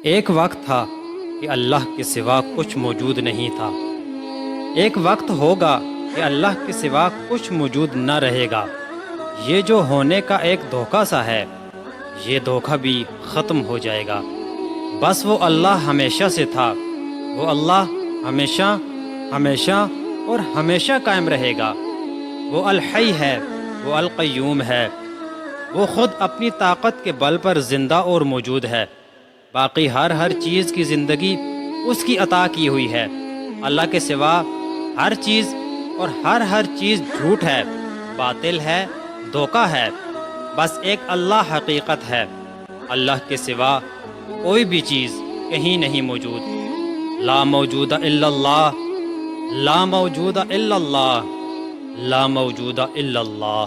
ایک وقت تھا کہ اللہ کے سوا کچھ موجود نہیں تھا۔ ایک وقت ہوگا کہ اللہ کے سوا کچھ موجود نہ رہے گا۔ یہ جو ہونے کا ایک دھوکہ سا ہے، یہ دھوکہ بھی ختم ہو جائے گا۔ بس وہ اللہ ہمیشہ سے تھا، وہ اللہ ہمیشہ ہمیشہ اور ہمیشہ قائم رہے گا۔ وہ الحی ہے، وہ القیوم ہے، وہ خود اپنی طاقت کے بل پر زندہ اور موجود ہے۔ باقی ہر چیز کی زندگی اس کی عطا کی ہوئی ہے۔ اللہ کے سوا ہر چیز اور ہر چیز جھوٹ ہے، باطل ہے، دھوکہ ہے۔ بس ایک اللہ حقیقت ہے۔ اللہ کے سوا کوئی بھی چیز کہیں نہیں موجود۔ لا موجود الا اللہ، لا موجود الا اللہ، لا موجود الا اللہ۔